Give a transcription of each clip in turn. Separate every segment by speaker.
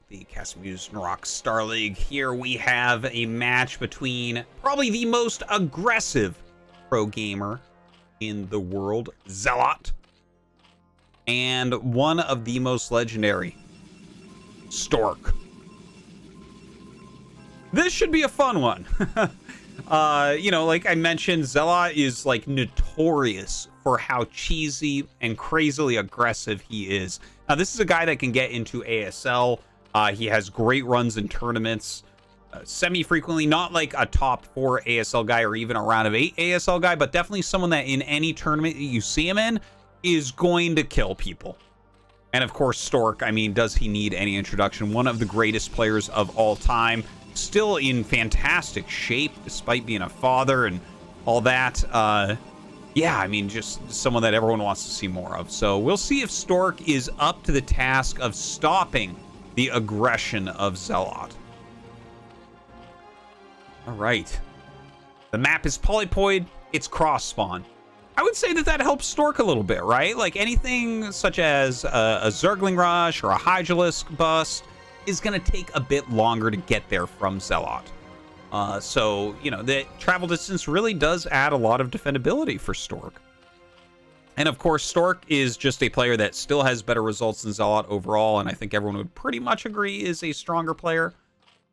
Speaker 1: the CasterMuse Narak Star League. Here we have a match between probably the most aggressive pro gamer in the world, ZeLoT, and one of the most legendary, Stork. This should be a fun one. You know, like I mentioned, ZeLoT is like notorious for how cheesy and crazily aggressive he is. Now, this is a guy that can get into ASL. He has great runs in tournaments, semi-frequently, not like a top 4 ASL guy or even a round of 8 ASL guy, but definitely someone that in any tournament that you see him in is going to kill people. And of course, Stork, I mean, does he need any introduction? One of the greatest players of all time, still in fantastic shape despite being a father and all that. Yeah, I mean, just someone that everyone wants to see more of. So we'll see if Stork is up to the task of stopping the aggression of ZeLoT. All right. The map is polypoid. It's cross spawn. I would say that that helps Stork a little bit, right? Like anything such as a Zergling rush or a Hydralisk bust is going to take a bit longer to get there from ZeLoT. So, you know, the travel distance really does add a lot of defendability for Stork. And of course, Stork is just a player that still has better results than ZeLoT overall, and I think everyone would pretty much agree is a stronger player.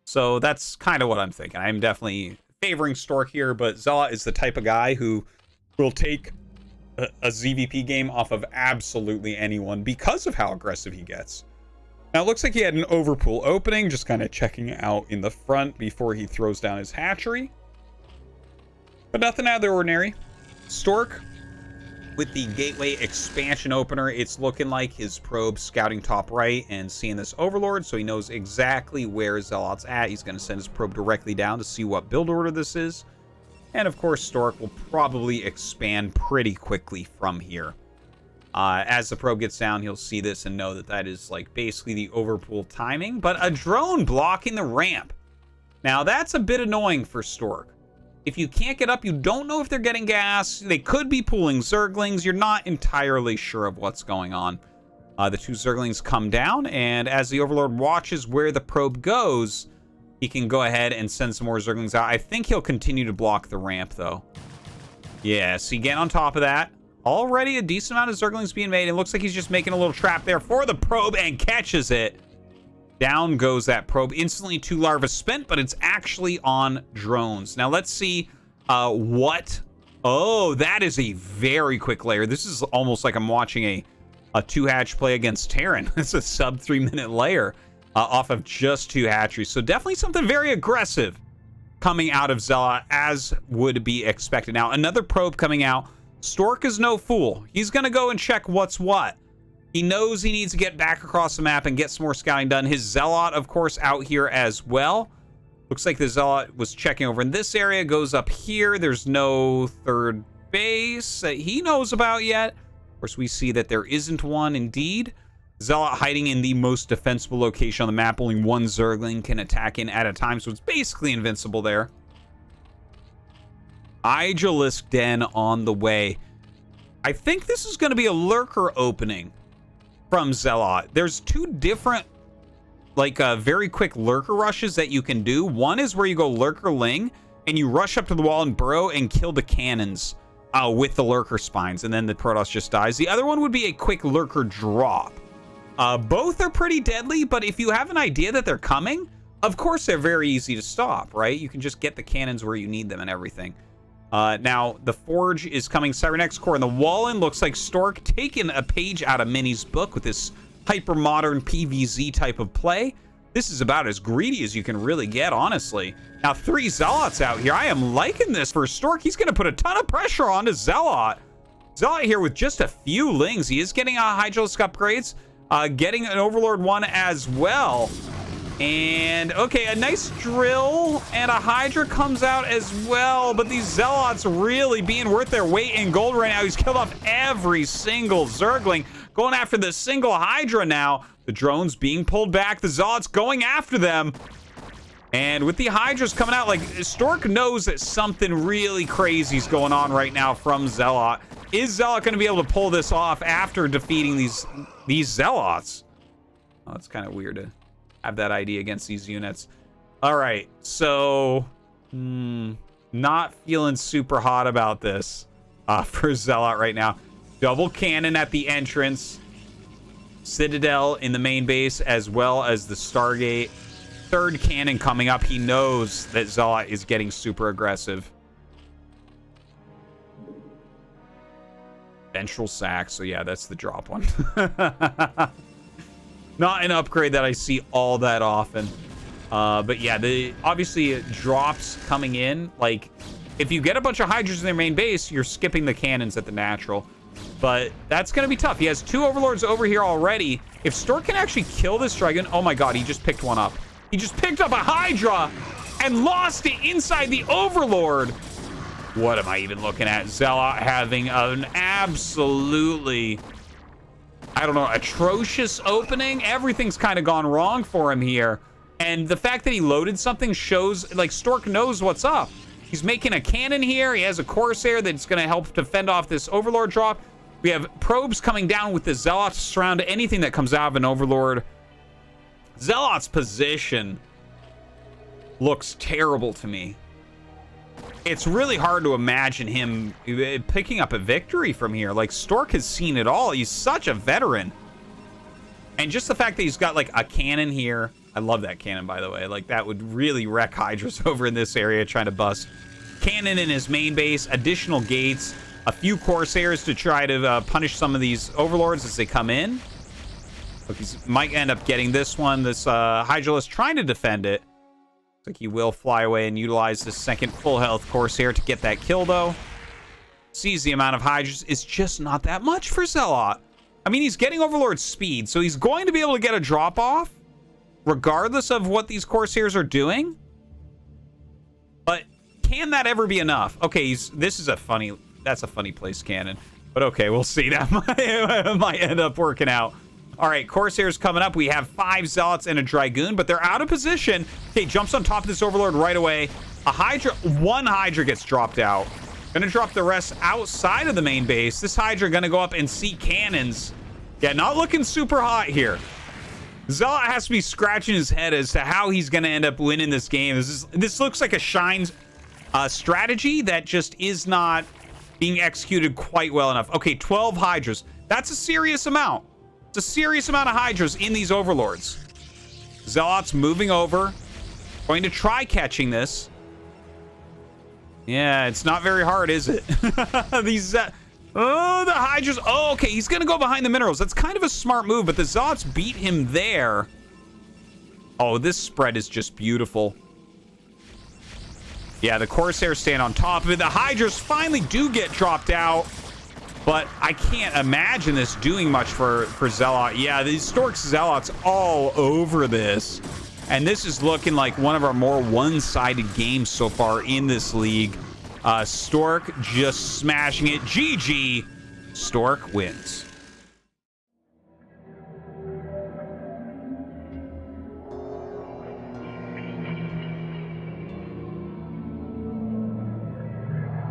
Speaker 1: So that's kind of what I'm thinking. I'm definitely favoring Stork here, but ZeLoT is the type of guy who will take a ZVP game off of absolutely anyone because of how aggressive he gets. Now, it looks like he had an overpool opening, just kind of checking out in the front before he throws down his hatchery. But nothing out of the ordinary. Stork, with the gateway expansion opener, it's looking like his probe scouting top right and seeing this overlord, so he knows exactly where ZeLoT's at. He's going to send his probe directly down to see what build order this is. And of course, Stork will probably expand pretty quickly from here. As the probe gets down, he'll see this and know that that is like basically the overpool timing, but a drone blocking the ramp. Now that's a bit annoying for Stork. If you can't get up, you don't know if they're getting gas. They could be pulling Zerglings. You're not entirely sure of what's going on. The 2 Zerglings come down, and as the Overlord watches where the probe goes, he can go ahead and send some more Zerglings out. I think he'll continue to block the ramp, though. Yeah, so you get on top of that. Already a decent amount of Zerglings being made. It looks like he's just making a little trap there for the probe and catches it. Down goes that probe. Instantly 2 larvae spent, but it's actually on drones. Now let's see what... Oh, that is a very quick layer. This is almost like I'm watching a 2-hatch play against Terran. It's a sub 3-minute layer off of just 2 hatcheries. So definitely something very aggressive coming out of ZeLoT, as would be expected. Now, another probe coming out. Stork is no fool. He's going to go and check what's what. He knows he needs to get back across the map and get some more scouting done. His ZeLoT, of course, out here as well. Looks like the ZeLoT was checking over in this area, goes up here. There's no third base that he knows about yet. Of course, we see that there isn't one indeed. ZeLoT hiding in the most defensible location on the map. Only 1 Zergling can attack in at a time, so it's basically invincible there. Hydralisk Den on the way. I think this is going to be a lurker opening from ZeLoT. There's 2 different, like, very quick lurker rushes that you can do. One is where you go lurker ling, and you rush up to the wall and burrow and kill the cannons with the lurker spines, and then the Protoss just dies. The other one would be a quick lurker drop. Both are pretty deadly, but if you have an idea that they're coming, of course they're very easy to stop, right? You can just get the cannons where you need them and everything. Now, the Forge is coming, Cybernex Core, and the Wallen looks like Stork taking a page out of Mini's book with this hyper-modern PvZ type of play. This is about as greedy as you can really get, honestly. Now, 3 ZeLoTs out here. I am liking this for Stork. He's going to put a ton of pressure onto ZeLoT. ZeLoT here with just a few lings. He is getting Hydralisk upgrades, getting an Overlord 1 as well. And, okay, a nice drill and a Hydra comes out as well, but these ZeLoTs really being worth their weight in gold right now. He's killed off every single Zergling, going after the single Hydra now. The drones being pulled back, the ZeLoTs going after them. And with the Hydras coming out, like, Stork knows that something really crazy is going on right now from ZeLoT. Is ZeLoT going to be able to pull this off after defeating these ZeLoTs? Oh, it's kind of weird to have that ID against these units. All right, so not feeling super hot about this for ZeLoT right now. Double cannon at the entrance. Citadel in the main base, as well as the Stargate. Third cannon coming up. He knows that ZeLoT is getting super aggressive. Ventral sack. So yeah, that's the drop one. Not an upgrade that I see all that often. But yeah, obviously drops coming in. Like, if you get a bunch of Hydras in their main base, you're skipping the cannons at the natural. But that's going to be tough. He has 2 Overlords over here already. If Stork can actually kill this Dragon... Oh my god, he just picked one up. He just picked up a Hydra and lost it inside the Overlord. What am I even looking at? ZeLoT having an absolutely... I don't know, atrocious opening. Everything's kind of gone wrong for him here. And the fact that he loaded something shows, like, Stork knows what's up. He's making a cannon here. He has a Corsair that's going to help to fend off this Overlord drop. We have probes coming down with the ZeLoT to surround anything that comes out of an Overlord. ZeLoT's position looks terrible to me. It's really hard to imagine him picking up a victory from here. Like, Stork has seen it all. He's such a veteran. And just the fact that he's got, like, a cannon here. I love that cannon, by the way. Like, that would really wreck Hydras over in this area trying to bust. Cannon in his main base, additional gates, a few Corsairs to try to punish some of these Overlords as they come in. Look, he might end up getting this one. This Hydralisk trying to defend it. Looks like he will fly away and utilize this second full health Corsair to get that kill, though. Sees the amount of Hydras. It's just not that much for ZeLoT. I mean, he's getting Overlord speed, so he's going to be able to get a drop-off, regardless of what these Corsairs are doing. But can that ever be enough? Okay, this is a funny... That's a funny place cannon. But okay, we'll see. That might end up working out. All right, Corsairs coming up. We have 5 ZeLoTs and a Dragoon, but they're out of position. Okay, jumps on top of this Overlord right away. A Hydra... One Hydra gets dropped out. Gonna drop the rest outside of the main base. This Hydra gonna go up and see cannons. Yeah, not looking super hot here. ZeLoT has to be scratching his head as to how he's going to end up winning this game. This looks like a Shine strategy that just is not being executed quite well enough. Okay, 12 Hydras. That's a serious amount. It's a serious amount of Hydras in these Overlords. ZeLoT's moving over. Going to try catching this. Yeah, it's not very hard, is it? These... Oh, the Hydras. Oh, okay. He's going to go behind the minerals. That's kind of a smart move, but the ZeLoTs beat him there. Oh, this spread is just beautiful. Yeah, the Corsairs stand on top of it. The Hydras finally do get dropped out, but I can't imagine this doing much for ZeLoT. Yeah, these Stork ZeLoTs all over this. And this is looking like one of our more one-sided games so far in this league. Stork just smashing it. GG. Stork wins.